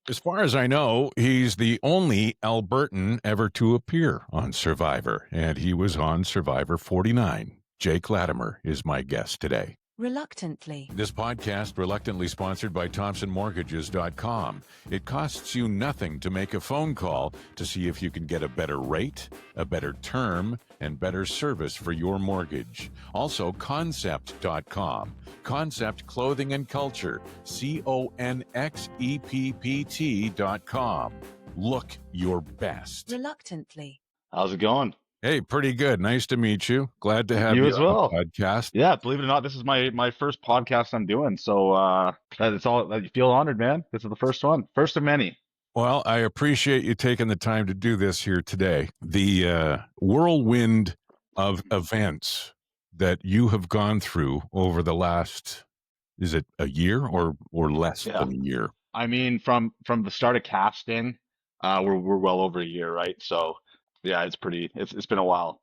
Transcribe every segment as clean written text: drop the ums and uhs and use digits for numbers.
As far as I know, he's the only Albertan ever to appear on Survivor, and he was on Survivor 49. Jake Latimer is my guest today. Reluctantly. This podcast reluctantly sponsored by ThompsonMortgages.com. It costs you nothing to make a phone call to see if you can get a better rate, a better term, and better service for your mortgage. Also, Concept.com. Concept Clothing and Culture. CONXEPPT.com. Look your best. Reluctantly. How's it going? Hey, pretty good. Nice to meet you. Glad to have You you as on well. the podcast. Yeah, believe it or not, this is my first podcast I'm doing. So it's all you feel honored, man. This is the first one. First of many. Well, I appreciate you taking the time to do this here today. The whirlwind of events that you have gone through over the last, is it a year or less than a year? I mean, from the start of casting, we're well over a year, right? So yeah, it's been a while.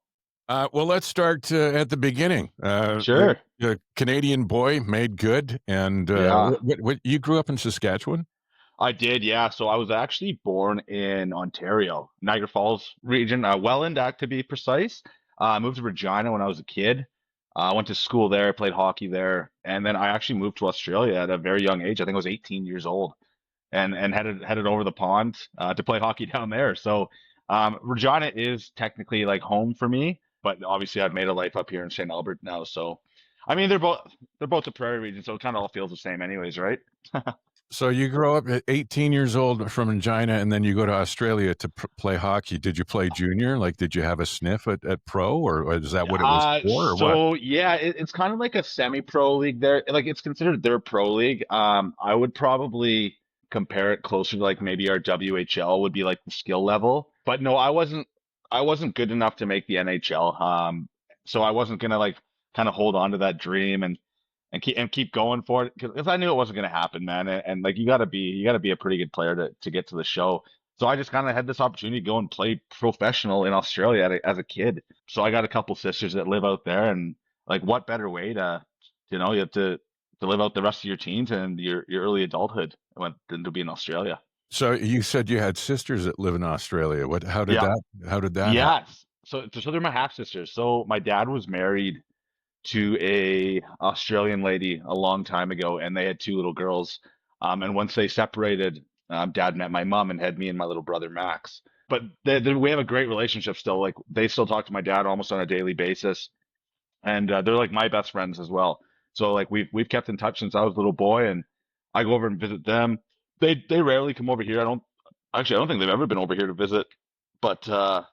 Well, let's start at the beginning. Sure. The Canadian boy made good, and Yeah. what you grew up in Saskatchewan? I did, yeah. So I was actually born in Ontario, Niagara Falls region, Welland, to be precise. I moved to Regina when I was a kid. I went to school there, played hockey there, and then I actually moved to Australia at a very young age. I think I was 18 years old, and headed over the pond to play hockey down there. So Regina is technically like home for me, but obviously I've made a life up here in St. Albert now. So I mean, they're both the prairie region, so it kind of all feels the same, anyways, right? So you grow up at 18 years old from Regina, and then you go to Australia to play hockey. Did you play junior? Like, did you have a sniff at pro, or is that what it was for, or what? So yeah, it's kind of like a semi-pro league there. Like it's considered their pro league. I would probably compare it closer to like maybe our WHL would be like the skill level. But no, I wasn't good enough to make the NHL. So I wasn't gonna like kind of hold on to that dream and keep going for it because I knew it wasn't going to happen, man. And like you got to be a pretty good player to get to the show. So I just kind of had this opportunity to go and play professional in Australia as a kid. So I got a couple sisters that live out there, and like what better way you have to live out the rest of your teens and your early adulthood than to be in Australia. So you said you had sisters that live in Australia. How did Yeah. that happen? Yes. So they're my half sisters. So my dad was married to a Australian lady a long time ago, and they had two little girls. And once they separated, Dad met my mom and had me and my little brother Max. But we have a great relationship still. Like they still talk to my dad almost on a daily basis, and they're like my best friends as well. So like we've kept in touch since I was a little boy, and I go over and visit them. They rarely come over here. I don't think they've ever been over here to visit. But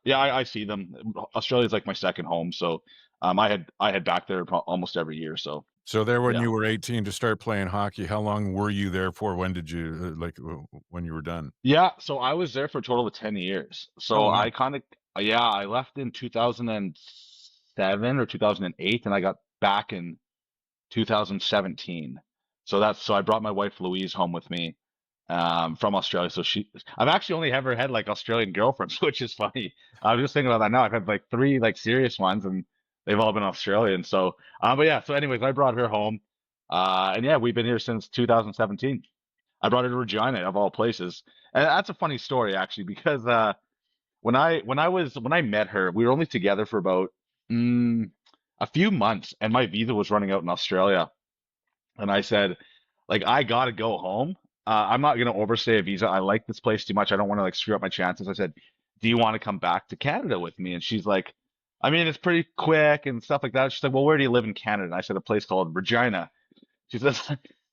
yeah, I see them. Australia's like my second home, so I had back there almost every year. So there when yeah. you were 18 to start playing hockey, how long were you there for? When did you when you were done? Yeah, so I was there for a total of 10 years. So Oh, wow. I left in 2007 or 2008, and I got back in 2017. So I brought my wife Louise home with me from Australia. So I've actually only ever had like Australian girlfriends, which is funny. I was just thinking about that now. I've had like three like serious ones, and they've all been Australian. So, but yeah. So, anyways, I brought her home, and yeah, we've been here since 2017. I brought her to Regina, of all places, and that's a funny story actually, because when I met her, we were only together for about a few months, and my visa was running out in Australia, and I said, like, I gotta go home. I'm not gonna overstay a visa. I like this place too much. I don't want to like screw up my chances. I said, do you want to come back to Canada with me? And she's like, I mean, it's pretty quick and stuff like that. She's like, well, where do you live in Canada? And I said, a place called Regina. She says,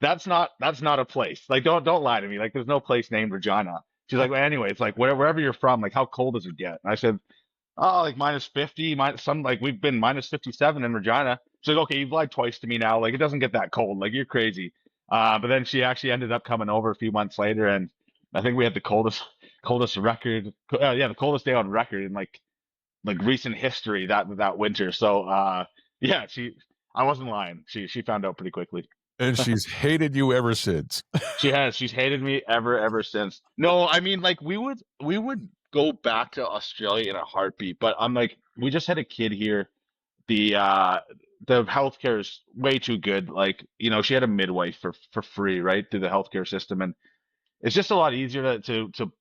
that's not a place. Like, don't lie to me. Like, there's no place named Regina. She's like, well, anyway, it's like wherever you're from, like, how cold does it get? And I said, oh, like minus 50, like we've been minus 57 in Regina. She's like, okay, you've lied twice to me now. Like, it doesn't get that cold. Like, you're crazy. But then she actually ended up coming over a few months later, and I think we had the coldest record. Yeah, the coldest day on record in like recent history that winter. So yeah, I wasn't lying. She found out pretty quickly. And she's hated you ever since. She has. She's hated me ever since. No, I mean, like we would go back to Australia in a heartbeat, but I'm like, we just had a kid here. The healthcare is way too good. Like, she had a midwife for free, right, through the healthcare system, and it's just a lot easier to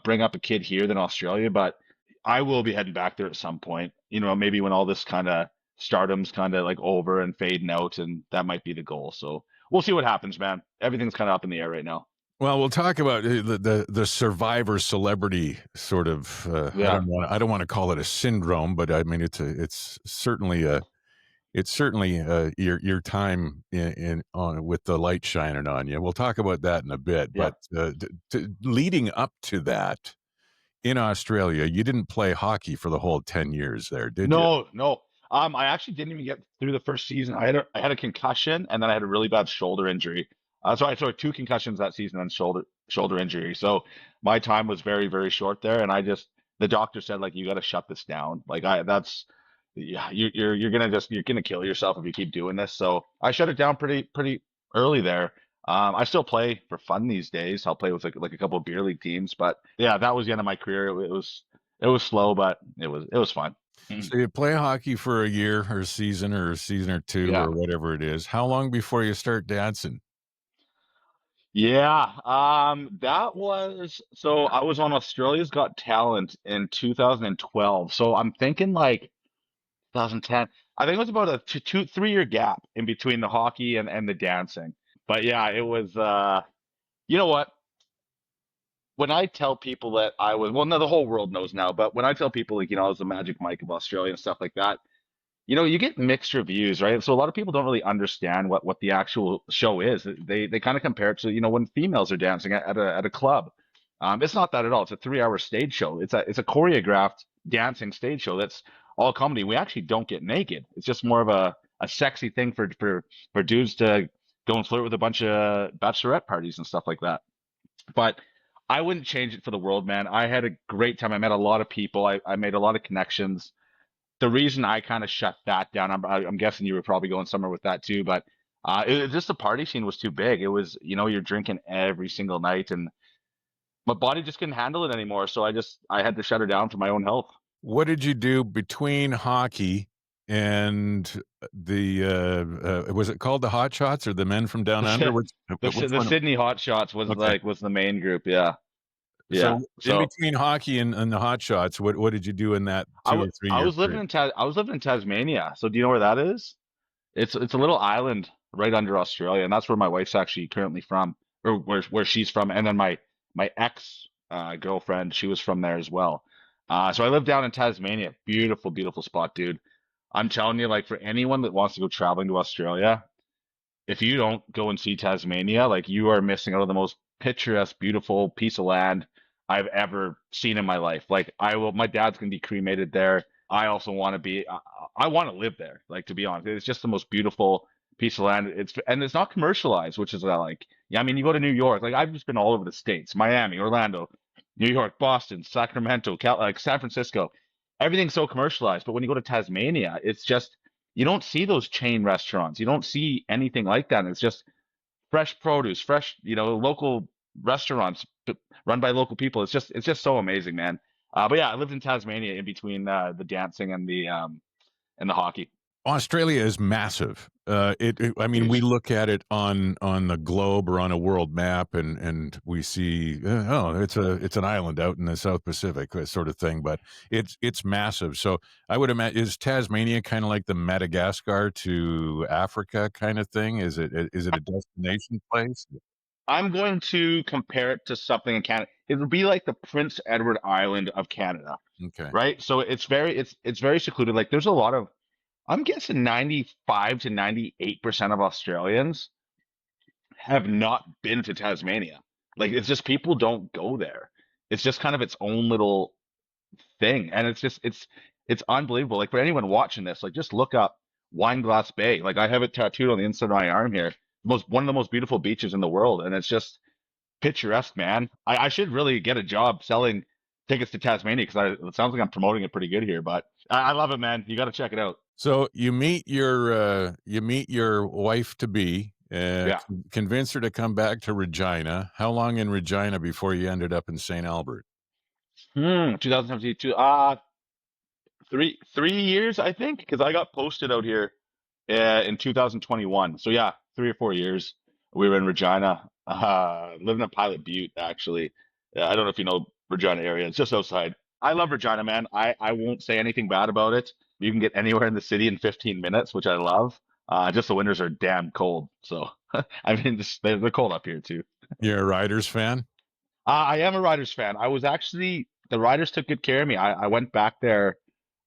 bring up a kid here than Australia. But I will be heading back there at some point. You know, maybe when all this kind of stardom's kind of like over and fading out, and that might be the goal. So we'll see what happens, man. Everything's kind of up in the air right now. Well, we'll talk about the survivor celebrity sort of. Yeah, I don't want to call it a syndrome, but I mean it's certainly your time in on with the light shining on you. We'll talk about that in a bit, yeah. but leading up to that in Australia, you didn't play hockey for the whole 10 years there, did you? No, no. I actually didn't even get through the first season. I had a concussion and then I had a really bad shoulder injury. So I had two concussions that season and shoulder injury. So my time was very, very short there. And the doctor said like you got to shut this down. Like yeah, you're gonna kill yourself if you keep doing this. So I shut it down pretty early there. I still play for fun these days. I'll play with like a couple of beer league teams, but yeah, that was the end of my career. It was slow, but it was fun. Mm. So you play hockey for a year or a season or two Yeah. or whatever it is. How long before you start dancing? Yeah. That was so I was on Australia's Got Talent in 2012. So I'm thinking like 2010. I think it was about a 3 year gap in between the hockey and the dancing. But yeah, it was you know what? When I tell people that I was, well, no, the whole world knows now, but when I tell people like, I was the Magic Mike of Australia and stuff like that, you get mixed reviews, right? So a lot of people don't really understand what the actual show is. They kind of compare it to, when females are dancing at a club. It's not that at all. It's a 3 hour stage show. It's a choreographed dancing stage show that's all comedy. We actually don't get naked. It's just more of a sexy thing for dudes to go and flirt with a bunch of bachelorette parties and stuff like that. But I wouldn't change it for the world, man. I had a great time. I met a lot of people. I made a lot of connections. The reason I kind of shut that down, I'm guessing you were probably going somewhere with that too, but just the party scene was too big. It was, you're drinking every single night, and my body just couldn't handle it anymore. So I had to shut her down for my own health. What did you do between hockey and the was it called the Hot Shots or the Men from Down The Under? Sy- Which the one? Sydney Hot Shots was Okay. was the main group. Yeah, yeah. So in So between hockey and the Hot Shots, what did you do in that 2 or 3 I year was living period? I was living in Tasmania. So do you know where that is? It's a little island right under Australia, and that's where my wife's actually currently from, or where she's from. And then my ex girlfriend, she was from there as well. So I live down in Tasmania. Beautiful, beautiful spot, dude. I'm telling you, like for anyone that wants to go traveling to Australia, if you don't go and see Tasmania, like you are missing out on the most picturesque, beautiful piece of land I've ever seen in my life. Like my dad's gonna be cremated there. I also want to I want to live there. Like to be honest, it's just the most beautiful piece of land. It's not commercialized, which is what I like. Yeah, I mean, you go to New York, like I've just been all over the states, Miami, Orlando, New York, Boston, Sacramento, like San Francisco. Everything's so commercialized, but when you go to Tasmania, it's just you don't see those chain restaurants. You don't see anything like that. It's just fresh produce, fresh, local restaurants run by local people. It's just so amazing, man. But yeah, I lived in Tasmania in between the dancing and the hockey. Australia is massive. I mean, we Huge. look at it on the globe or on a world map, and we see, it's an island out in the South Pacific, that sort of thing. But it's massive. So I would imagine, is Tasmania kind of like the Madagascar to Africa kind of thing? Is it a destination place? I'm going to compare it to something in Canada. It would be like the Prince Edward Island of Canada, Okay. right? So it's very secluded. Like there's a lot of I'm guessing 95 to 98% of Australians have not been to Tasmania. Like it's just people don't go there. It's just kind of its own little thing, and it's unbelievable. Like for anyone watching this, like just look up Wineglass Bay. Like I have it tattooed on the inside of my arm here. One of the most beautiful beaches in the world, and it's just picturesque, man. I should really get a job selling tickets to Tasmania because it sounds like I'm promoting it pretty good here. But I love it, man. You got to check it out. So you meet your wife to be, Yeah. convince her to come back to Regina. How long in Regina before you ended up in St. Albert? 2072. 3 years, I think, because I got posted out here in 2021. So yeah, 3 or 4 years we were in Regina. Living in Pilot Butte, actually. I don't know if you know Regina area. It's just outside. I love Regina, man. I won't say anything bad about it. You can get anywhere in the city in 15 minutes, which I love. Just the winters are damn cold. So, I mean, they're cold up here too. You're a Riders fan? I am a Riders fan. I was actually, the Riders took good care of me. I went back there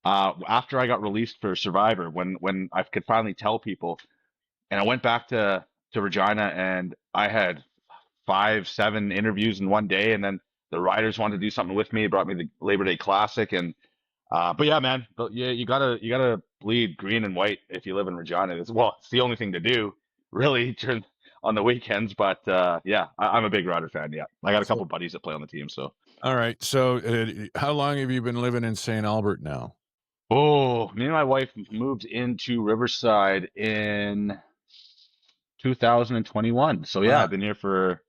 after I got released for Survivor when I could finally tell people. And I went back to Regina and I had 5, 7 interviews in one day. And then the Riders wanted to do something with me. They brought me the Labor Day Classic. And but yeah, man, yeah, you gotta bleed green and white if you live in Regina. It's the only thing to do really during on the weekends. But yeah, I'm a big Rider fan. Yeah, I got a couple buddies that play on the team. So All right. So, how long have you been living in St. Albert now? oh, me and my wife moved into Riverside in 2021. So yeah, Wow. I've been here for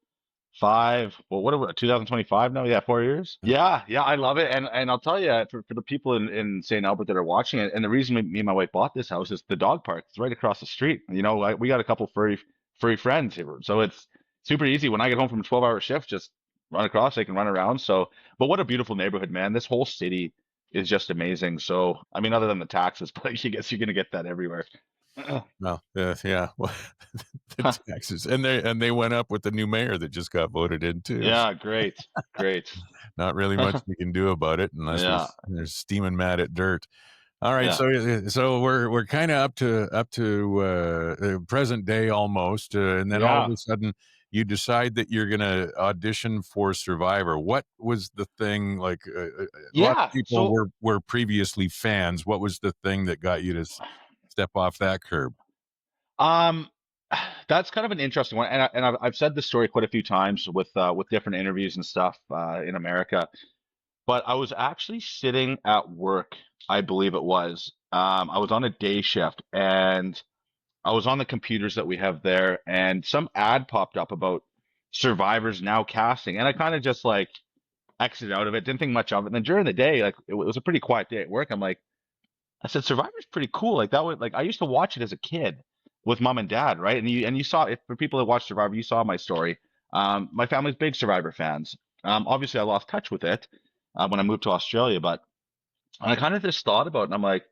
what are we, 2025 now? Yeah, 4 years. Yeah, I love it. And I'll tell you, for the people in St. Albert that are watching it, and the reason me and my wife bought this house is the dog park. It's right across the street. You know, we got a couple furry friends here, so it's super easy. When I get home from a 12-hour shift, just run across. They can run around. So, but what a beautiful neighborhood, man. This whole city is just amazing. So, I mean, other than the taxes, but I guess you're gonna get that everywhere. Well, yeah. Well, the taxes, and they went up with the new mayor that just got voted in too. Yeah, great. Not really much we can do about it unless Yeah, they're steaming mad at dirt. All right, yeah, so we're kind of up to present day almost, and then all of yeah, a sudden you decide that you're going to audition for Survivor. What was the thing like? A lot of yeah. people So. were previously fans. What was the thing that got you to step off that curb? Um, that's kind of an interesting one, and I've said this story quite a few times with different interviews and stuff in America. But I was actually sitting at work, I believe it was. I was on a day shift, and I was on the computers that we have there, and some ad popped up about Survivors now casting, and I kind of just like exited out of it, didn't think much of it. And then during the day, like it was a pretty quiet day at work. I said, Survivor's pretty cool. Like that would like I used to watch it as a kid with mom and dad, right? And you saw it for people that watch Survivor, you saw my story. My family's big Survivor fans. Obviously, I lost touch with it when I moved to Australia, but I kind of just thought about it, and I'm like,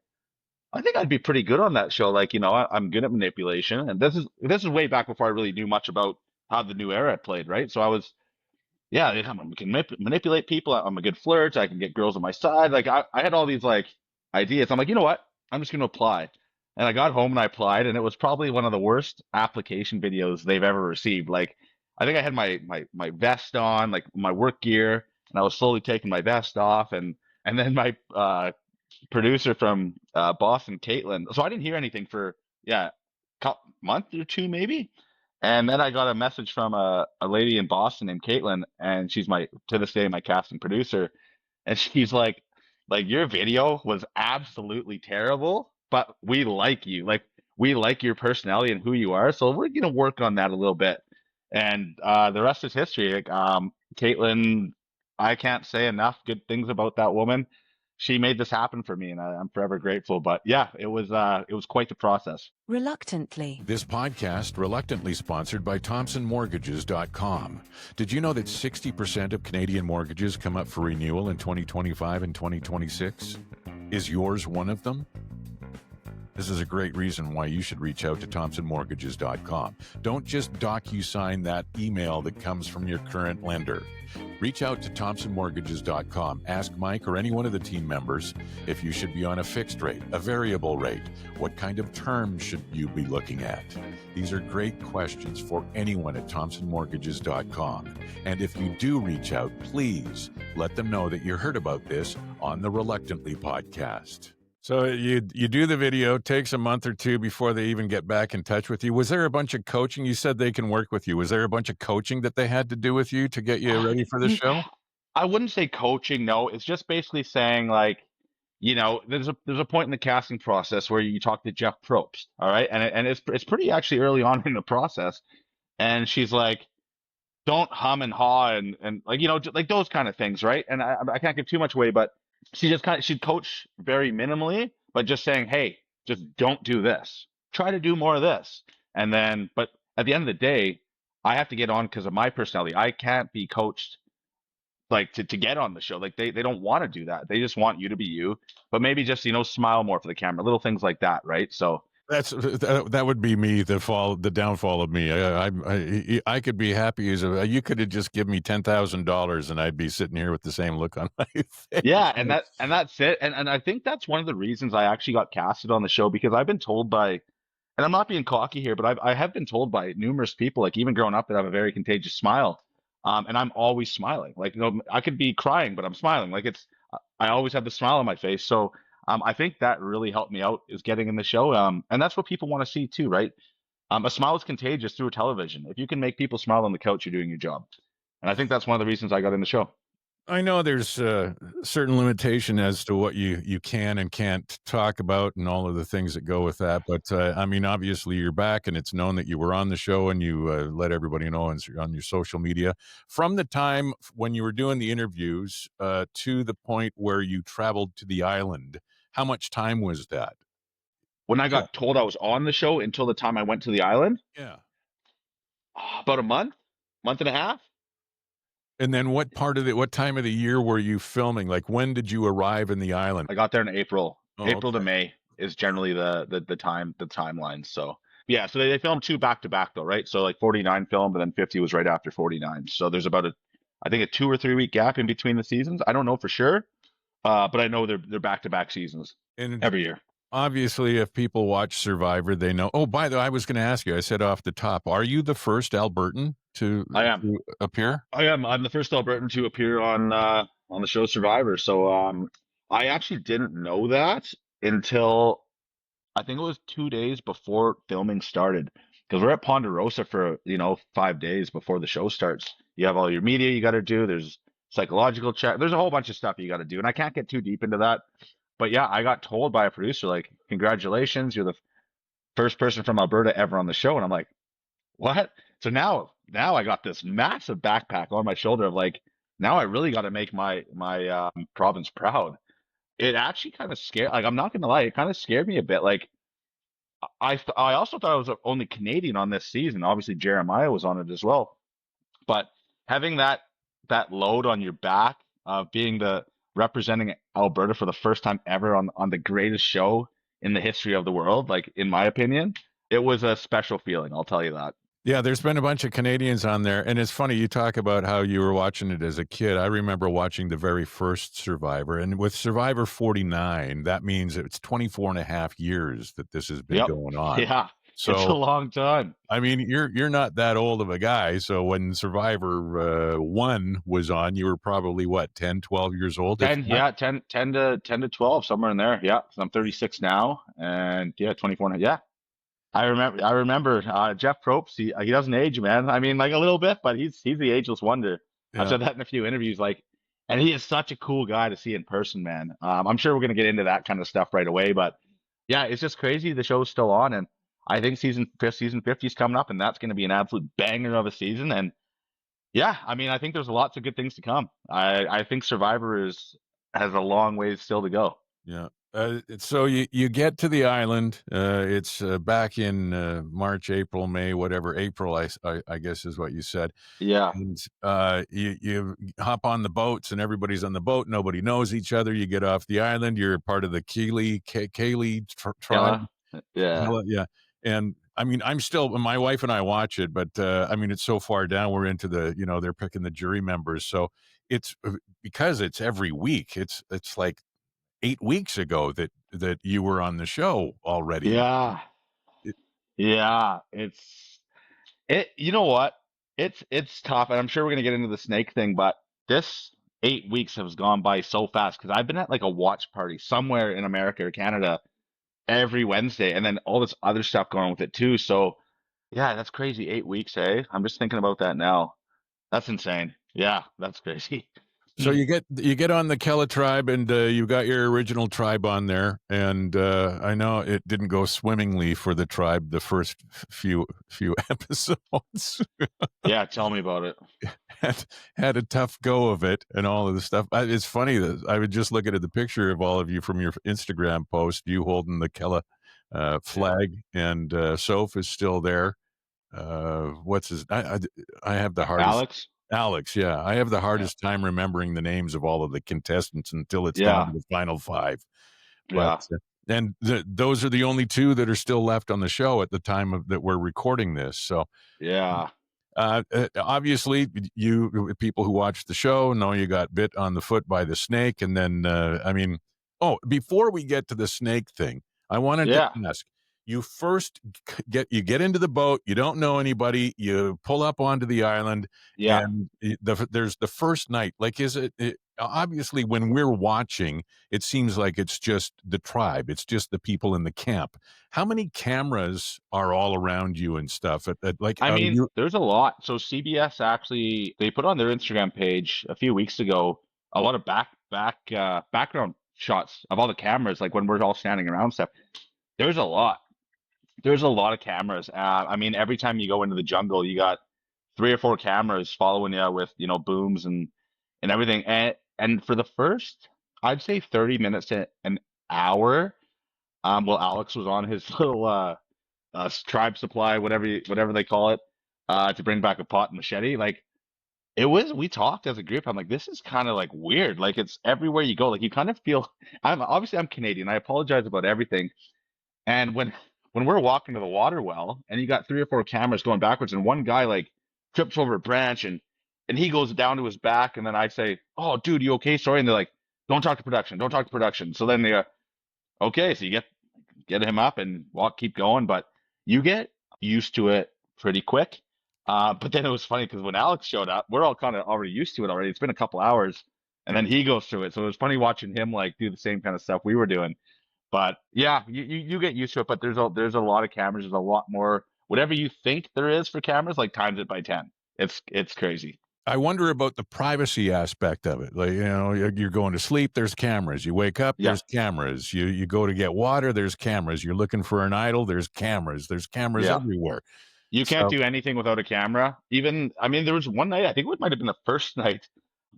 I think I'd be pretty good on that show. Like, I'm good at manipulation, and this is way back before I really knew much about how the new era played, right? So I was, yeah, I can manipulate people. I'm a good flirt. I can get girls on my side. Like I had all these like ideas. I'm like, you know what? I'm just going to apply. And I got home and I applied, and it was probably one of the worst application videos they've ever received. Like, I think I had my vest on, like my work gear, and I was slowly taking my vest off, and then my producer from Boston, Caitlin. So I didn't hear anything for yeah, month or two maybe. And then I got a message from a lady in Boston named Caitlin, and she's my to this day my casting producer, and she's like your video was absolutely terrible, but we like you, like we like your personality and who you are, so we're gonna work on that a little bit. And the rest is history. Like, Caitlin, I can't say enough good things about that woman. She made this happen for me, and I'm forever grateful. But yeah, it was quite the process. Reluctantly. This podcast reluctantly sponsored by ThompsonMortgages.com. Did you know that 60% of Canadian mortgages come up for renewal in 2025 and 2026? Is yours one of them? This is a great reason why you should reach out to ThompsonMortgages.com. Don't just docu-sign that email that comes from your current lender. Reach out to ThompsonMortgages.com. Ask Mike or any one of the team members if you should be on a fixed rate, a variable rate. What kind of terms should you be looking at? These are great questions for anyone at ThompsonMortgages.com. And if you do reach out, please let them know that you heard about this on the Reluctantly podcast. So you do the video, takes a month or two before they even get back in touch with you. Was there a bunch of coaching? You said they can work with you. Was there a bunch of coaching that they had to do with you to get you ready for the show? I wouldn't say coaching, no. It's just basically saying like, there's a point in the casting process where you talk to Jeff Probst, all right, and it's pretty actually early on in the process, and she's like, don't hum and haw and like like those kind of things, right? And I can't give too much away, but she'd coach very minimally, but just saying, hey, just don't do this. Try to do more of this. And then, but at the end of the day, I have to get on because of my personality. I can't be coached like to get on the show. Like they don't want to do that. They just want you to be you, but maybe just, smile more for the camera, little things like that, right? So That would be me. The downfall of me. I could be happy as you could have just given me $10,000 and I'd be sitting here with the same look on my face. yeah, and that's it. And I think that's one of the reasons I actually got casted on the show because I've been told by, and I'm not being cocky here, but I have been told by numerous people, like even growing up, that I have a very contagious smile. And I'm always smiling. Like, I could be crying, but I'm smiling. Like I always have the smile on my face. So I think that really helped me out is getting in the show. And that's what people want to see too, right? A smile is contagious through television. If you can make people smile on the couch, you're doing your job. And I think that's one of the reasons I got in the show. I know there's a certain limitation as to what you can and can't talk about and all of the things that go with that. But I mean, obviously you're back and it's known that you were on the show and you let everybody know on your social media. From the time when you were doing the interviews to the point where you traveled to the island, how much time was that? When I got told I was on the show until the time I went to the island, Yeah. about a month and a half. And then what time of the year were you filming? Like when did you arrive in the island? I got there in April. Oh, April to okay. May is generally the timeline. So yeah, so they filmed two back to back though, right? So like 49 filmed and then 50 was right after 49. So there's about I think a 2 or 3 week gap in between the seasons. I don't know for sure, but I know they're back to back seasons And every year. obviously, if people watch Survivor, they know. Oh, by the way, I was going to ask you. I said off the top, are you the first Albertan to I am. appear? I am. I'm the first Albertan to appear on the show Survivor. So I actually didn't know that until I think it was 2 days before filming started. Because we're at Ponderosa for 5 days before the show starts. You have all your media you got to do. There's psychological check. There's a whole bunch of stuff you got to do, and I can't get too deep into that. But yeah, I got told by a producer like, "Congratulations, you're the first person from Alberta ever on the show," and I'm like, "What?" So now I got this massive backpack on my shoulder of like, now I really got to make my province proud. It actually kind of scared. Like, I'm not gonna lie, it kind of scared me a bit. Like, I also thought I was the only Canadian on this season. Obviously, Jeremiah was on it as well. But having that load on your back of being the representing Alberta for the first time ever on the greatest show in the history of the world, like in my opinion, it was a special feeling. I'll tell you that. Yeah, there's been a bunch of Canadians on there. And it's funny, you talk about how you were watching it as a kid. I remember watching the very first Survivor. And with Survivor 49, that means it's 24 and a half years that this has been Yep. going on. Yeah. So, It's a long time. I mean, you're not that old of a guy. So when Survivor 1 was on, you were probably, what, 10, 12 years old? 10, yeah, 10 to 12, somewhere in there. Yeah. So I'm 36 now, and yeah, 24 now. Yeah. I remember Jeff Probst. He doesn't age, man. I mean, like a little bit, but he's the ageless wonder. I've Yeah. said that in a few interviews. Like, and he is such a cool guy to see in person, man. I'm sure we're gonna get into that kind of stuff right away, but yeah, it's just crazy. The show's still on, and I think season 50 is coming up, and that's gonna be an absolute banger of a season. And yeah, I mean, I think there's lots of good things to come. I think Survivor has a long ways still to go. Yeah. So you get to the island. It's back in March, April, May, whatever. April, I guess is what you said. Yeah, And you hop on the boats, and everybody's on the boat. Nobody knows each other. You get off the island. You're part of the Keli tribe. Kela. Yeah. Yeah. And I mean, my wife and I watch it, but I mean, it's so far down. We're into they're picking the jury members. So it's because it's every week. It's like 8 weeks ago that you were on the show already. Yeah. It- Yeah, you know what? It's tough, and I'm sure we're gonna get into the snake thing, but this 8 weeks has gone by so fast because I've been at like a watch party somewhere in America or Canada every Wednesday, and then all this other stuff going on with it too. So yeah, that's crazy. 8 weeks, eh? I'm just thinking about that now. That's insane. Yeah, that's crazy. So you get on the Kela tribe, and you got your original tribe on there, and I know it didn't go swimmingly for the tribe the first few episodes. Yeah, tell me about it. had a tough go of it and all of the stuff. It's funny that I would just look at the picture of all of you from your Instagram post, you holding the Kela flag, and Soph is still there. what's his? I have the hardest. Alex. Alex, yeah, I have the Yeah. hardest time remembering the names of all of the contestants until it's down Yeah. to the final five. But Yeah. and those are the only two that are still left on the show at the time that we're recording this. So Yeah. obviously, you people who watch the show know you got bit on the foot by the snake, and then I mean, oh, before we get to the snake thing, I wanted to Yeah. ask. You first get into the boat. You don't know anybody. You pull up onto the island, Yeah. and there's the first night. Like, is it obviously when we're watching, it seems like it's just the tribe. It's just the people in the camp. How many cameras are all around you and stuff? Like, I are mean, you? there's a lot. So CBS actually they put on their Instagram page a few weeks ago a lot of background shots of all the cameras, like when we're all standing around and stuff. There's a lot. There's a lot of cameras. I mean, every time you go into the jungle, you got 3 or 4 cameras following you with, booms and everything. And for the first, I'd say 30 minutes to an hour, well, Alex was on his little tribe supply, whatever they call it, to bring back a pot and machete. Like we talked as a group. I'm like, this is kind of like weird. Like it's everywhere you go. Like you kind of feel. I'm Canadian. I apologize about everything. And when we're walking to the water well, and you got 3 or 4 cameras going backwards, and one guy like trips over a branch and he goes down to his back, and then I say, "Oh, dude, you okay? Sorry." And they're like, "Don't talk to production. Don't talk to production." So then they go, "Okay." So you get him up and keep going, but you get used to it pretty quick. But then it was funny because when Alex showed up, we're all kind of already used to it already. It's been a couple hours, and then he goes through it. So it was funny watching him like do the same kind of stuff we were doing. But yeah, you get used to it. But there's a lot of cameras. There's a lot more. Whatever you think there is for cameras, like times it by 10. It's crazy. I wonder about the privacy aspect of it. Like, you're going to sleep, there's cameras. You wake up, Yeah, there's cameras. You go to get water, there's cameras. You're looking for an idol, there's cameras. There's cameras yeah. everywhere. You can't So do anything without a camera. Even, I mean, there was one night, I think it might have been the first night,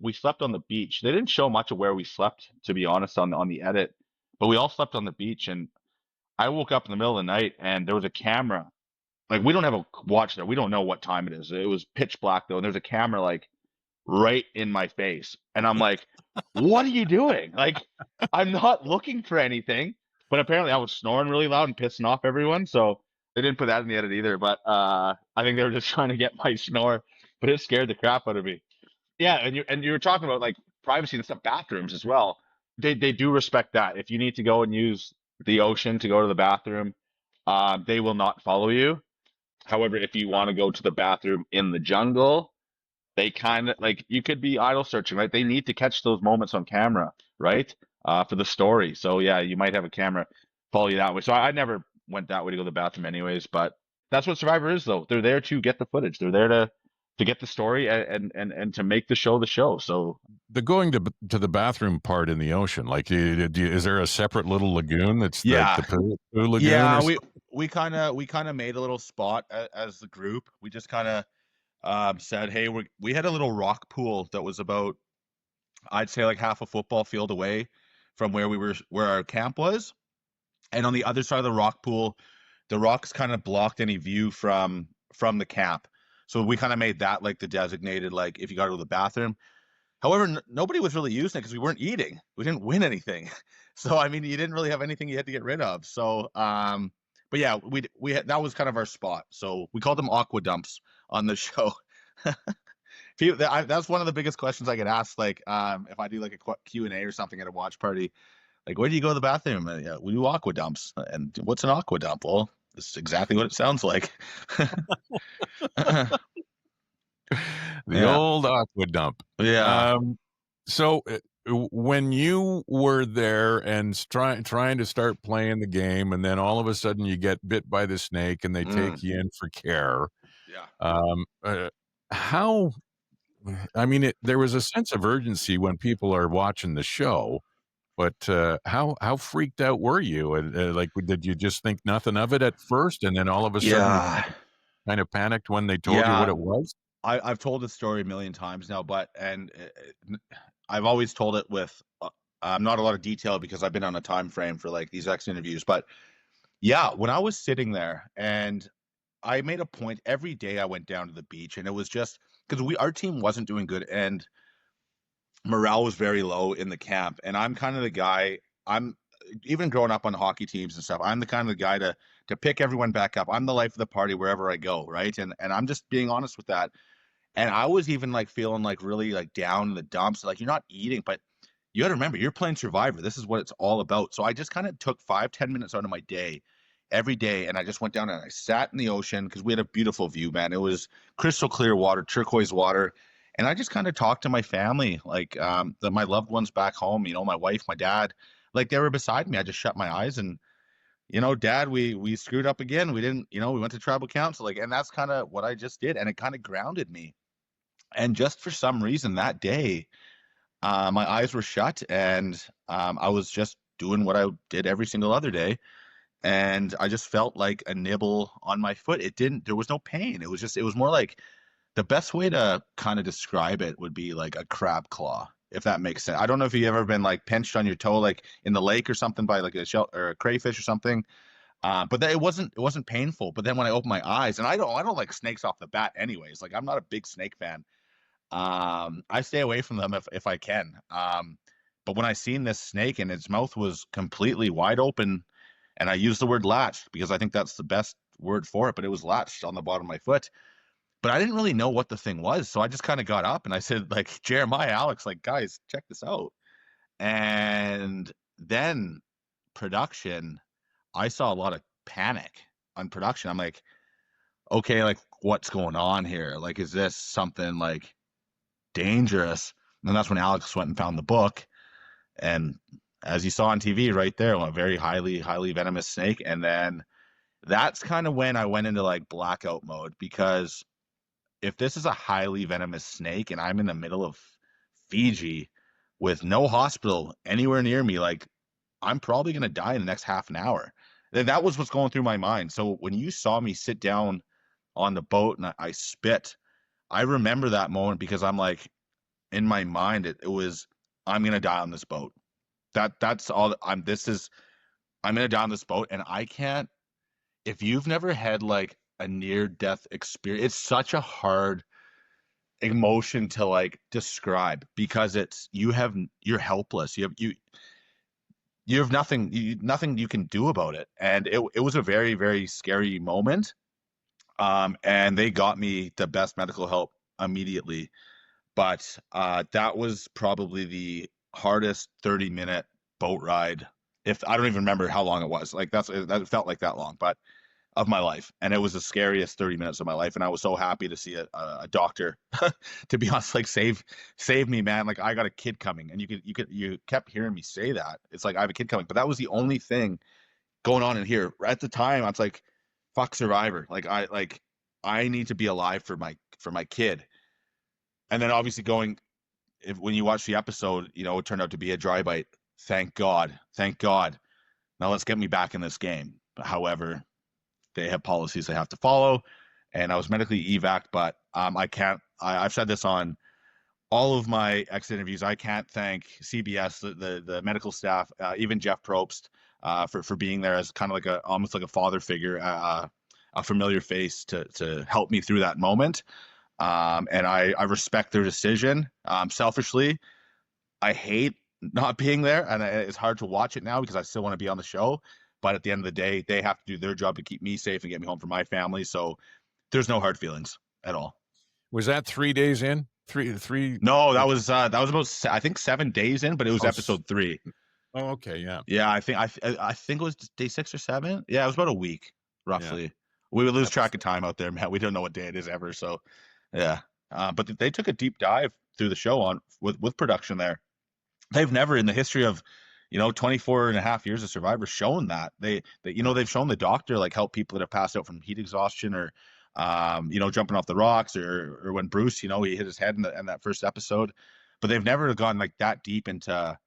we slept on the beach. They didn't show much of where we slept, to be honest, on the edit, but we all slept on the beach. And I woke up in the middle of the night and there was a camera. Like, we don't have a watch there. We don't know what time it is. It was pitch black though. And there's a camera like right in my face. And I'm like, what are you doing? Like, I'm not looking for anything. But apparently I was snoring really loud and pissing off everyone. So they didn't put that in the edit either. But I think they were just trying to get my snore. But it scared the crap out of me. Yeah, and you were talking about like privacy and stuff, bathrooms as well. They do respect that. If you need to go and use the ocean to go to the bathroom, they will not follow you. However, if you want to go to the bathroom in the jungle, they kind of like you could be idol searching, right? They need to catch those moments on camera, right? For the story. So yeah, you might have a camera follow you that way. So I never went that way to go to the bathroom anyways, but that's what Survivor is though. They're there to get the footage. They're there to get the story and to make the show the show. So the going to the bathroom part in the ocean, like, is there a separate little lagoon that's Yeah. the poo lagoon? Yeah, or we kind of made a little spot as the group. We just kind of said, hey, we had a little rock pool that was about, I'd say like half a football field away from where our camp was. And on the other side of the rock pool, the rocks kind of blocked any view from the camp. So we kind of made that like the designated, like if you got to go to the bathroom. However, nobody was really using it because we weren't eating. We didn't win anything. So I mean, you didn't really have anything you had to get rid of. So but yeah, we had, that was kind of our spot. So we called them aqua dumps on the show. That's one of the biggest questions I get asked. Like if I do like a Q&A or something at a watch party, like where do you go to the bathroom? Yeah, we do aqua dumps. And what's an aqua dump? Well, this is exactly what it sounds like. The old aqua dump. Yeah. So when you were there and trying to start playing the game, and then all of a sudden you get bit by the snake and they take you in for care. Yeah. How? I mean, there was a sense of urgency when people are watching the show, but how freaked out were you? And like, did you just think nothing of it at first, and then all of a sudden kind of panicked when they told you what it was? I've told this story a million times now, and I've always told it with not a lot of detail because I've been on a time frame for like these X interviews. But yeah, when I was sitting there and I made a point every day I went down to the beach, and it was just because our team wasn't doing good and morale was very low in the camp. And I'm kind of the guy, I'm even growing up on hockey teams and stuff, I'm the kind of the guy to pick everyone back up. I'm the life of the party wherever I go, right? And I'm just being honest with that. And I was even like feeling like really like down in the dumps. Like, you're not eating, but you got to remember, you're playing Survivor. This is what it's all about. So I just kind of took 5-10 minutes out of my day every day, and I just went down and I sat in the ocean because we had a beautiful view, man. It was crystal clear water, turquoise water. And I just kind of talked to my family, like my loved ones back home, my wife, my dad, like they were beside me. I just shut my eyes and, Dad, we screwed up again. We didn't, we went to tribal council, like, and that's kind of what I just did. And it kind of grounded me. And just for some reason that day, my eyes were shut, and I was just doing what I did every single other day. And I just felt like a nibble on my foot. There was no pain. It was more like, the best way to kind of describe it would be like a crab claw, if that makes sense. I don't know if you've ever been like pinched on your toe, like in the lake or something by like a shell or a crayfish or something. But it wasn't painful. But then when I opened my eyes, and I don't like snakes off the bat anyways. Like, I'm not a big snake fan. I stay away from them if I can. But when I seen this snake and its mouth was completely wide open, and I use the word latched because I think that's the best word for it, but it was latched on the bottom of my foot. But I didn't really know what the thing was. So I just kind of got up and I said, like, Jeremiah, Alex, like, guys, check this out. And then production, I saw a lot of panic on production. I'm like, okay, like, what's going on here? Like, is this something like dangerous? And that's when Alex went and found the book. And as you saw on TV right there, a very highly, highly venomous snake. And then that's kind of when I went into like blackout mode, because if this is a highly venomous snake and I'm in the middle of Fiji with no hospital anywhere near me, like, I'm probably going to die in the next half an hour. That was what's going through my mind. So when you saw me sit down on the boat and I spit, I remember that moment because I'm like, in my mind, it was, I'm going to die on this boat. That's all I'm going to die on this boat. And I can't, if you've never had like a near death experience, it's such a hard emotion to like describe, because you're helpless. You have nothing you can do about it. And it was a very, very scary moment. And they got me the best medical help immediately. But that was probably the hardest 30-minute boat ride. If I don't even remember how long it was, like that felt like that long, but of my life. And it was the scariest 30 minutes of my life. And I was so happy to see a doctor, to be honest, like save me, man. Like, I got a kid coming, and you kept hearing me say that. It's like, I have a kid coming, but that was the only thing going on in here at the time. I was like, fuck Survivor. Like, I need to be alive for my kid. And then obviously when you watch the episode, it turned out to be a dry bite. Thank God. Now let's get me back in this game. However, they have policies they have to follow, and I was medically evac, but I've said this on all of my exit interviews. I can't thank CBS, the medical staff, even Jeff Probst, for being there as kind of like almost like a father figure, a familiar face to help me through that moment. And I respect their decision. Selfishly, I hate not being there, and it's hard to watch it now because I still want to be on the show. But at the end of the day, they have to do their job to keep me safe and get me home for my family. So there's no hard feelings at all. Was that 3 days in? Three? No, that was about, I think, 7 days in, but it was episode 3. Oh, okay, yeah. Yeah, I think it was day 6 or 7. Yeah, it was about a week roughly. Yeah. We would lose track of time out there, man. We don't know what day it is ever. So yeah, but they took a deep dive through the show with production there. They've never in the history of 24 and a half years of Survivor shown that. They've shown the doctor like help people that have passed out from heat exhaustion or jumping off the rocks, or when Bruce, he hit his head in that first episode. But they've never gone like that deep into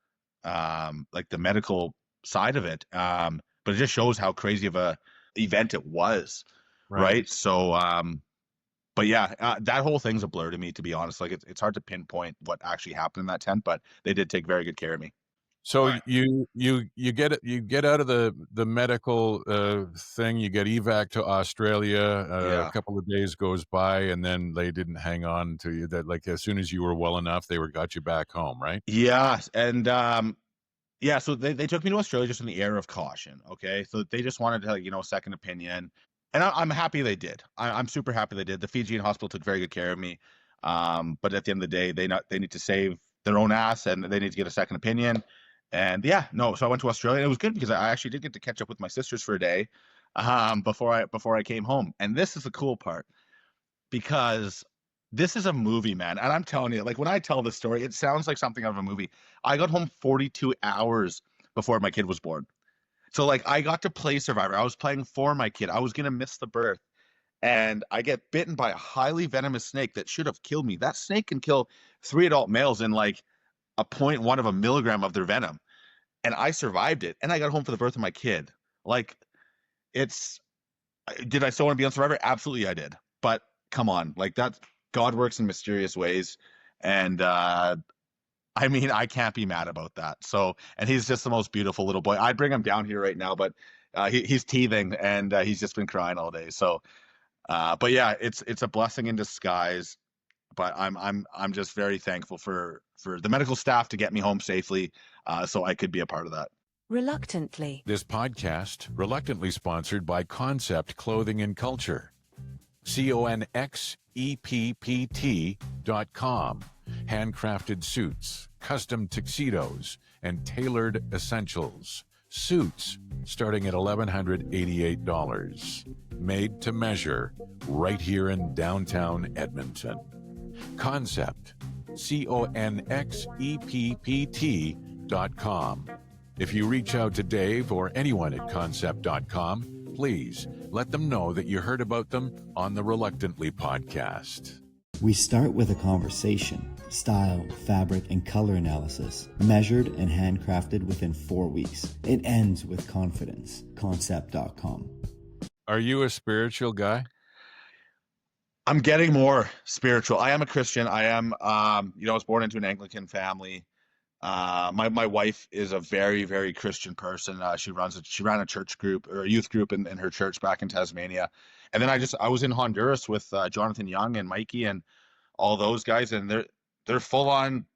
like the medical side of it. But it just shows how crazy of a event it was, right? So but yeah, that whole thing's a blur to me, to be honest. Like, it's hard to pinpoint what actually happened in that tent, but they did take very good care of me. So All right. you get out of the medical thing. You get evac to Australia. A Yeah. couple of days goes by, and then they didn't hang on to you. That like as soon as you were well enough, they got you back home, right? Yeah. And yeah, so they took me to Australia just in the air of caution. Okay. So they just wanted to, second opinion. And I'm happy they did. I'm super happy they did. The Fijian hospital took very good care of me. But at the end of the day, they need to save their own ass and they need to get a second opinion. And yeah, no. So I went to Australia. And it was good because I actually did get to catch up with my sisters for a day, before I came home. And this is the cool part because this is a movie, man. And I'm telling you, like when I tell this story, it sounds like something out of a movie. I got home 42 hours before my kid was born. So like I got to play Survivor. I was playing for my kid. I was gonna miss the birth. And I get bitten by a highly venomous snake that should have killed me. That snake can kill 3 adult males in like a 0.1 of a milligram of their venom. And I survived it. And I got home for the birth of my kid. Like it's did I still want to be on Survivor? Absolutely I did. But come on, like that God works in mysterious ways. And I mean, I can't be mad about that. So, and he's just the most beautiful little boy. I'd bring him down here right now, but he's teething and he's just been crying all day. So, but yeah, it's a blessing in disguise. But I'm just very thankful for the medical staff to get me home safely, so I could be a part of that. Reluctantly. This podcast reluctantly sponsored by Concept Clothing and Culture. CONXEPPT.com. Handcrafted suits, custom tuxedos, and tailored essentials. Suits starting at $1,188. Made to measure right here in downtown Edmonton. Concept. CONXEPPT.com. If you reach out to Dave or anyone at Concept.com, please let them know that you heard about them on the Reluctantly podcast. We start with a conversation, style, fabric, and color analysis, measured and handcrafted within 4 weeks. It ends with confidence. Concept.com. Are you a spiritual guy? I'm getting more spiritual. I am a Christian. I am, I was born into an Anglican family. My wife is a very, very Christian person. She ran a church group or a youth group in her church back in Tasmania. And then I was in Honduras with Jonathan Young and Mikey and all those guys, and they're full on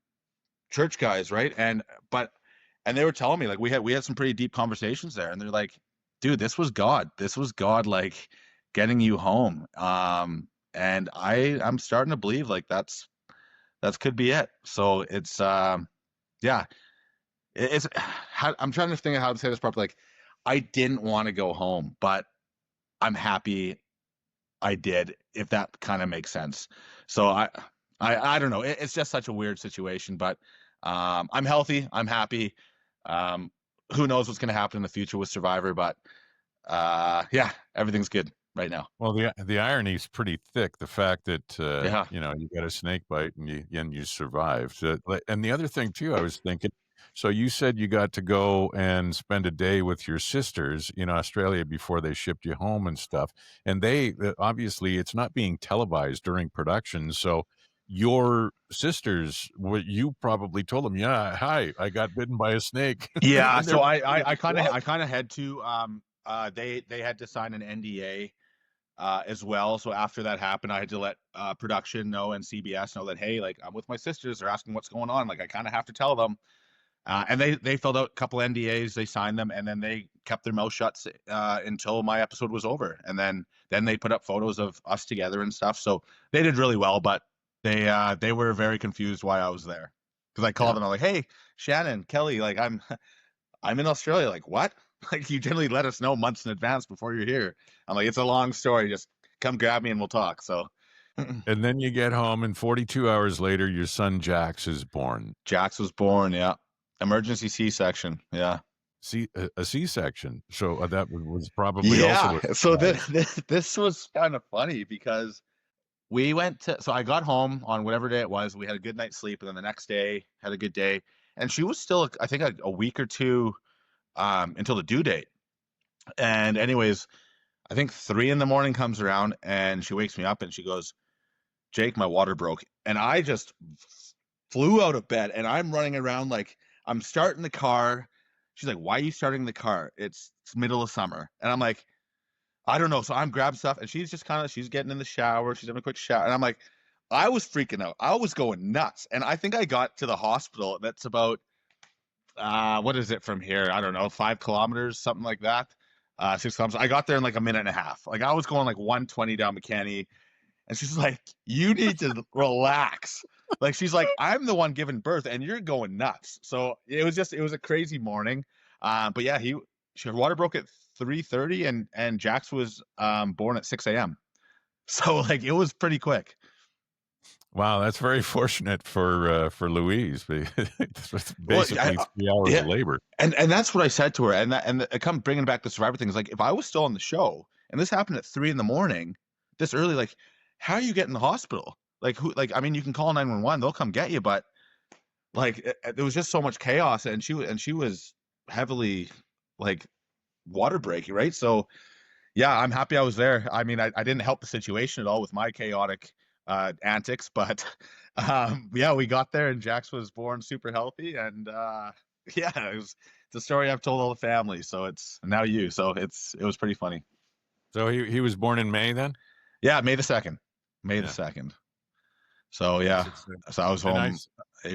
church guys, right? And they were telling me like we had some pretty deep conversations there, and they're like, dude, this was God. This was God like getting you home. And I'm starting to believe like that's could be it. So it's yeah, I'm trying to think of how to say this properly. Like, I didn't want to go home, but I'm happy I did, if that kind of makes sense. So I don't know. It's just such a weird situation, but I'm healthy. I'm happy. Who knows what's going to happen in the future with Survivor, but yeah, everything's good right now. Well, the irony is pretty thick. The fact that Yeah. you got a snake bite and you survived. And the other thing too, I was thinking. So you said you got to go and spend a day with your sisters in Australia before they shipped you home and stuff. And they obviously it's not being televised during production. So your sisters, what you probably told them, yeah, hi, I got bitten by a snake. Yeah. And So they're- I kind of had to they had to sign an NDA as well. So after that happened, I had to let production know and CBS know that, hey, like I'm with my sisters. They're asking what's going on. Like I kind of have to tell them. And they filled out a couple NDAs, they signed them, and then they kept their mouth shut until my episode was over. And then they put up photos of us together and stuff. So they did really well, but they were very confused why I was there. Because I called them, I'm like, hey, Shannon, Kelly, like I'm in Australia. Like, what? Like you generally let us know months in advance before you're here. I'm like, it's a long story. Just come grab me and we'll talk. So And then you get home, and 42 hours later, your son Jax is born. Jax was born, yeah. Emergency C-section, yeah. A C-section. So that was probably also. So this was kind of funny because we went to. So I got home on whatever day it was. We had a good night's sleep, and then the next day had a good day. And she was still, I think, a week or two until the due date. And anyways, I think 3 a.m. comes around, and she wakes me up, and she goes, "Jake, my water broke," and I just flew out of bed, and I'm running around like I'm starting the car. She's like, why are you starting the car? It's middle of summer. And I'm like, I don't know. So I'm grabbing stuff, and she's just she's getting in the shower. She's having a quick shower. And I'm like, I was freaking out. I was going nuts. And I think I got to the hospital. That's about, what is it from here? I don't know, 5 kilometers, something like that. 6 kilometers. I got there in like a minute and a half. Like I was going like 120 down McKinney. And she's like, you need to relax. Like, she's like, I'm the one giving birth and you're going nuts. So it was a crazy morning. But yeah, her water broke at 3:30 and Jax was born at 6 a.m. So like, it was pretty quick. Wow, that's very fortunate for Louise. It's basically 3 hours of labor. And that's what I said to her. And I come bringing back the Survivor thing is like, if I was still on the show and this happened at 3 a.m, this early, like, how are you getting in the hospital? Like who? Like, I mean, you can call 911; they'll come get you. But like, there was just so much chaos, and she was heavily like water breaking, right? So yeah, I'm happy I was there. I mean, I didn't help the situation at all with my chaotic antics, but yeah, we got there, and Jax was born super healthy, and yeah, it's a story I've told all the family. So it's now you. So it was pretty funny. So he was born in May then? Yeah, May the 2nd. May the 2nd. So yeah, so I was home.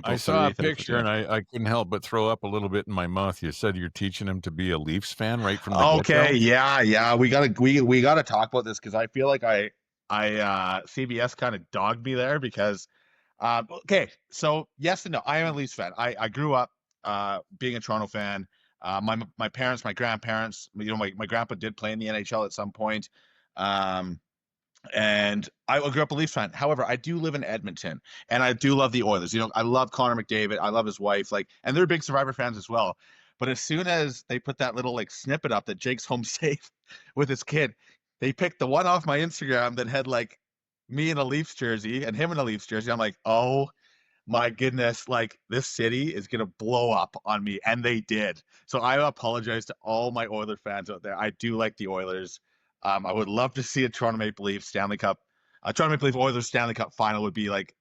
I saw a picture and I couldn't help but throw up a little bit in my mouth. You said you're teaching him to be a Leafs fan right from the okay, yeah. We gotta talk about this because I feel like I CBS kind of dogged me there because okay, so yes and no. I am a Leafs fan. I grew up being a Toronto fan. My parents, my grandparents, you know, my grandpa did play in the NHL at some point. And I grew up a Leafs fan. However, I do live in Edmonton, and I do love the Oilers. You know, I love Connor McDavid. I love his wife. Like, and they're big Survivor fans as well. But as soon as they put that little like snippet up that Jake's home safe with his kid, they picked the one off my Instagram that had like me in a Leafs jersey and him in a Leafs jersey. I'm like, oh my goodness, like this city is gonna blow up on me, and they did. So I apologize to all my Oiler fans out there. I do like the Oilers. I would love to see a Toronto Maple Leafs Stanley Cup. Toronto Maple Leafs Oilers Stanley Cup final would be like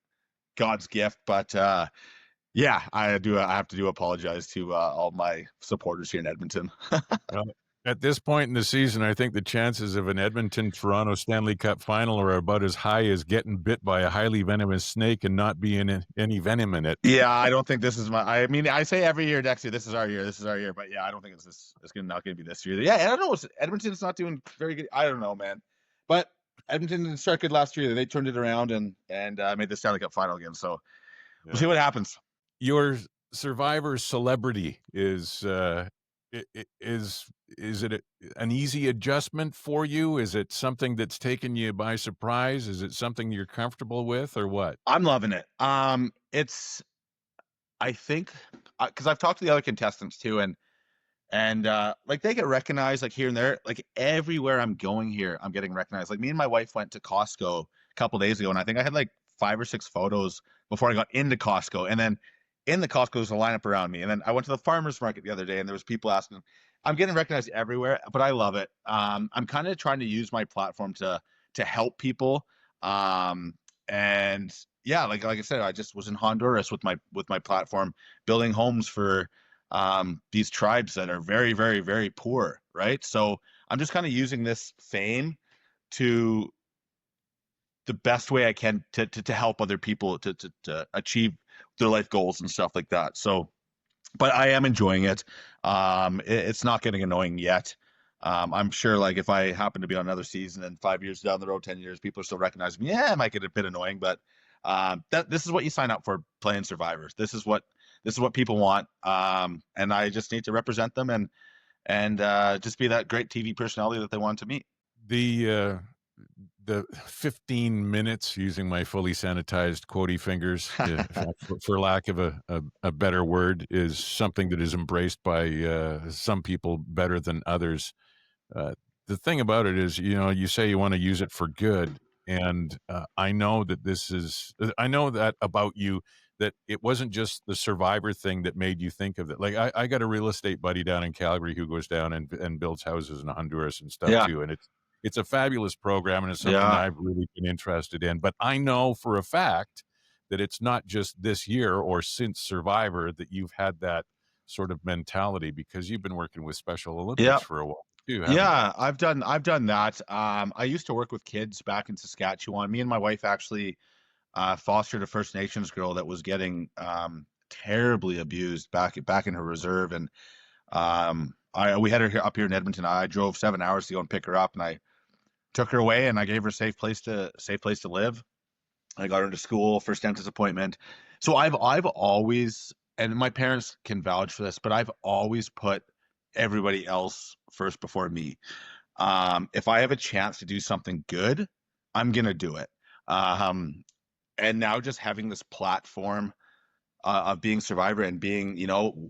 God's gift. But yeah, I have to apologize to all my supporters here in Edmonton. Well, at this point in the season, I think the chances of an Edmonton-Toronto Stanley Cup final are about as high as getting bit by a highly venomous snake and not being any venom in it. Yeah, I don't think this is I mean, I say every year next year, this is our year. But yeah, I don't think it's not going to be this year. Yeah, I don't know. Edmonton's not doing very good. I don't know, man. But Edmonton didn't start good last year. They turned it around and made the Stanley Cup final again. So we'll see what happens. Your Survivor celebrity is it an easy adjustment for you? Is it something that's taken you by surprise? Is it something you're comfortable with, or what? I'm loving it. I think because I've talked to the other contestants too, and like they get recognized like here and there, like everywhere I'm going here, I'm getting recognized. Like me and my wife went to Costco a couple days ago, and I think I had like 5 or 6 photos before I got into Costco, and then in the Costco there's a lineup around me, and then I went to the farmers market the other day, and there was people asking. I'm getting recognized everywhere, but I love it. I'm kind of trying to use my platform to help people, and yeah, like I said, I just was in Honduras with my platform, building homes for these tribes that are very, very, very poor, right? So I'm just kind of using this fame to the best way I can to help other people to achieve their life goals and stuff like that. So, but I am enjoying it. It's not getting annoying yet. I'm sure like if I happen to be on another season and 5 years down the road, 10 years, people are still recognizing me. Yeah, it might get a bit annoying, but this is what you sign up for playing Survivors. This is what people want. And I just need to represent them and just be that great TV personality that they want to meet. The 15 minutes, using my fully sanitized quotey fingers, for lack of a better word, is something that is embraced by some people better than others. The thing about it is, you know, you say you want to use it for good. And I know that about you, that it wasn't just the Survivor thing that made you think of it. Like I got a real estate buddy down in Calgary who goes down and builds houses in Honduras and stuff too. And it's a fabulous program, and it's something I've really been interested in. But I know for a fact that it's not just this year or since Survivor that you've had that sort of mentality, because you've been working with Special Yeah. Olympics for a while too, haven't you? Yeah, I've done that. I used to work with kids back in Saskatchewan. Me and my wife actually fostered a First Nations girl that was getting terribly abused back in her reserve, and we had her up here in Edmonton. I drove 7 hours to go and pick her up, and I took her away, and I gave her a safe place to live. I got her into school, first dentist appointment. So I've always, and my parents can vouch for this, but I've always put everybody else first before me. If I have a chance to do something good, I'm gonna do it. And now just having this platform of being Survivor and being,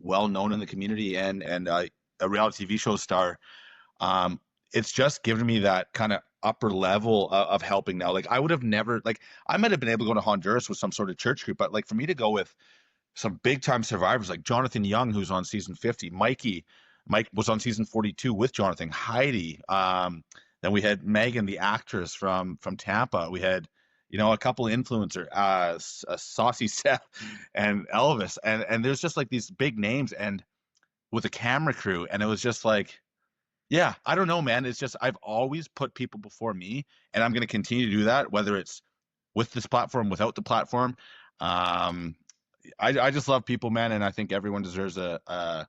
well known in the community and a reality TV show star, it's just given me that kind of upper level of helping now. Like I would have never, like I might have been able to go to Honduras with some sort of church group, but like for me to go with some big time survivors like Jonathan Young, who's on season 50, Mike was on season 42 with Jonathan, Heidi. Then we had Megan, the actress from Tampa. We had, a couple of influencers, Saucy Seth and Elvis. And there's just like these big names and with a camera crew. And it was just like, yeah, I don't know, man. It's just, I've always put people before me, and I'm going to continue to do that, whether it's with this platform, without the platform. I just love people, man. And I think everyone deserves a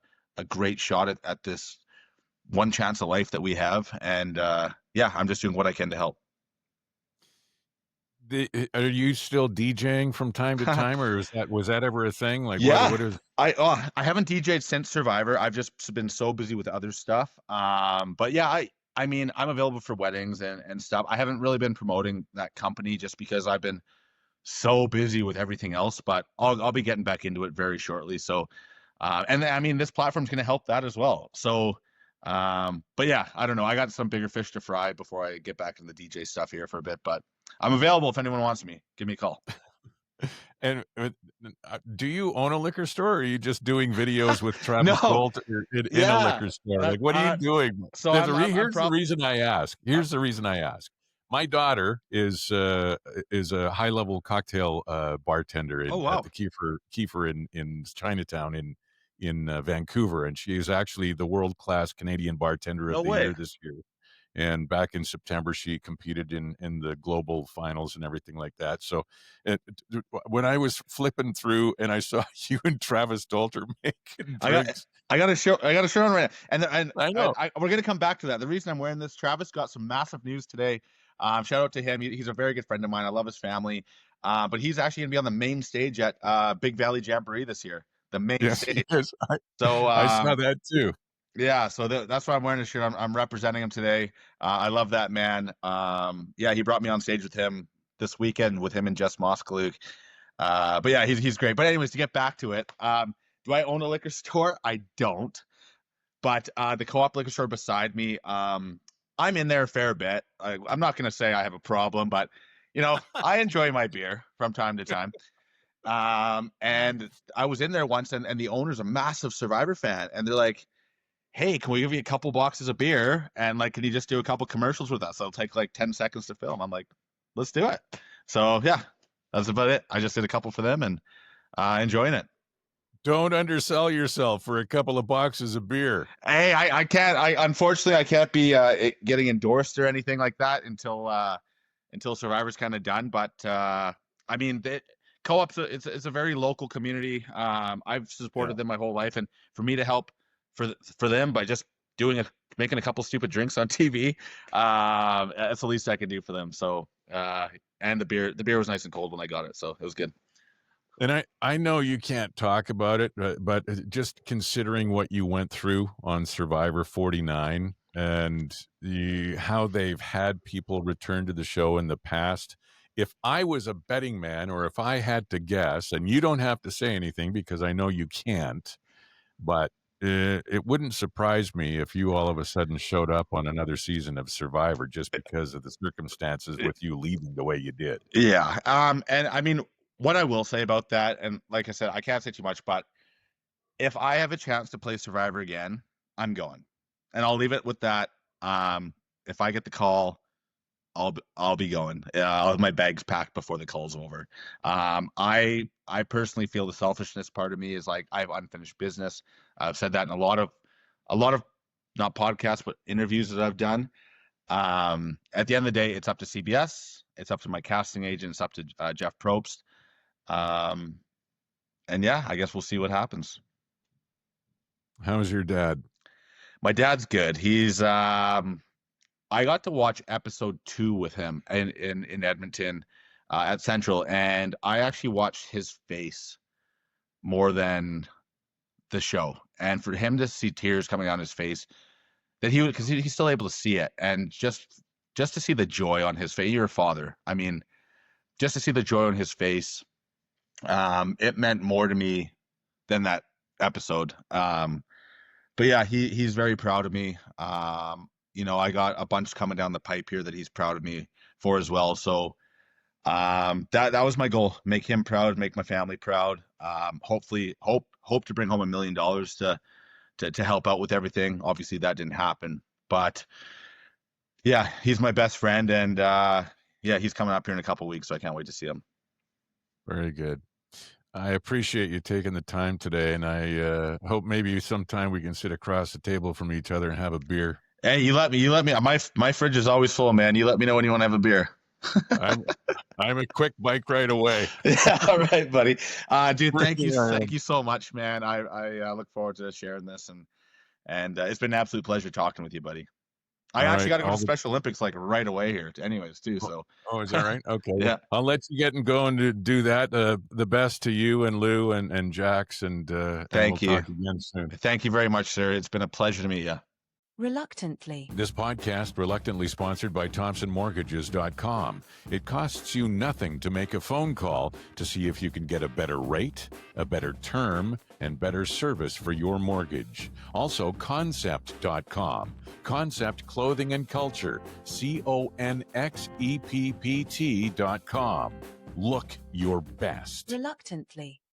great shot at this one chance of life that we have. And yeah, I'm just doing what I can to help. Are you still DJing from time to time, or was that ever a thing? Like, yeah, what is? I haven't DJed since Survivor. I've just been so busy with other stuff. But yeah, I mean, I'm available for weddings and stuff. I haven't really been promoting that company just because I've been so busy with everything else. But I'll be getting back into it very shortly. So, and I mean, this platform's going to help that as well. So, but yeah, I don't know. I got some bigger fish to fry before I get back into the DJ stuff here for a bit. But I'm available if anyone wants me. Give me a call. And do you own a liquor store, or are you just doing videos with Travis Bolt in a liquor store? Like, what are you doing? So here's the reason I ask. Here's the reason I ask. My daughter is a high level cocktail bartender at the Kiefer in Chinatown in Vancouver, and she is actually the world-class Canadian bartender of the year this year. And back in September, she competed in the global finals and everything like that. So when I was flipping through and I saw you and Travis Dolter making drinks, I got a show on right now. And I know we're going to come back to that. The reason I'm wearing this, Travis got some massive news today. Shout out to him. He's a very good friend of mine. I love his family. But he's actually going to be on the main stage at Big Valley Jamboree this year. The main stage. Yes. I saw that too. Yeah, so that's why I'm wearing this shirt. I'm representing him today. I love that man. Yeah, he brought me on stage with him this weekend with him and Jess Moskaluk. But yeah, he's great. But anyways, to get back to it, do I own a liquor store? I don't. But the co-op liquor store beside me, I'm in there a fair bit. I'm not going to say I have a problem, but I enjoy my beer from time to time. And I was in there once, and the owner's a massive Survivor fan, and they're like, hey, can we give you a couple boxes of beer? And like, can you just do a couple commercials with us? It'll take like 10 seconds to film. I'm like, let's do it. So yeah, that's about it. I just did a couple for them and enjoying it. Don't undersell yourself for a couple of boxes of beer. Hey, I can't. Unfortunately, I can't be getting endorsed or anything like that until Survivor's kind of done. But I mean, co-ops, it's a very local community. I've supported them my whole life, and for me to help for them by just making a couple stupid drinks on TV, that's the least I can do for them. So and the beer was nice and cold when I got it, so it was good. And I know you can't talk about it, but just considering what you went through on Survivor49 and how they've had people return to the show in the past, if I was a betting man, or if I had to guess, and you don't have to say anything because I know you can't, but it wouldn't surprise me if you all of a sudden showed up on another season of Survivor just because of the circumstances with you leaving the way you did. Yeah. And I mean, what I will say about that, and like I said, I can't say too much, but if I have a chance to play Survivor again, I'm going. And I'll leave it with that. If I get the call, I'll be going. I'll have my bags packed before the call's over. I personally feel the selfishness part of me is like I have unfinished business. I've said that in a lot of not podcasts but interviews that I've done. At the end of the day, it's up to CBS, it's up to my casting agent, it's up to Jeff Probst. And yeah, I guess we'll see what happens. How's your dad? My dad's good. He's I got to watch episode 2 with him in Edmonton at Central, and I actually watched his face more than the show. And for him to see tears coming on his face, that he would, because he's still able to see it, and just to see the joy on his face. You're a father. I mean, just to see the joy on his face, it meant more to me than that episode. But yeah, he's very proud of me. You know, I got a bunch coming down the pipe here that he's proud of me for as well. So that was my goal: make him proud, make my family proud. Hopefully, hope to bring home $1 million to help out with everything. Obviously, that didn't happen, but yeah, he's my best friend, and yeah, he's coming up here in a couple of weeks, so I can't wait to see him. Very good. I appreciate you taking the time today, and I hope maybe sometime we can sit across the table from each other and have a beer. Hey, you let me. My fridge is always full, man. You let me know when you want to have a beer. I'm a quick bike ride away. Yeah, all right, buddy. Dude, thank you so much, man. I look forward to sharing this, and it's been an absolute pleasure talking with you, buddy. I actually got to go to Special Olympics like right away here, anyways, too. So. Oh, is that right? Okay. Yeah. I'll let you get going to do that. The best to you and Lou and Jax, and thank you. We'll talk again soon. Thank you very much, sir. It's been a pleasure to meet you. Reluctantly. This podcast reluctantly sponsored by ThompsonMortgages.com. It costs you nothing to make a phone call to see if you can get a better rate, a better term, and better service for your mortgage. Also, Concept.com. Concept Clothing and Culture. CONXEPPT.com. Look your best. Reluctantly.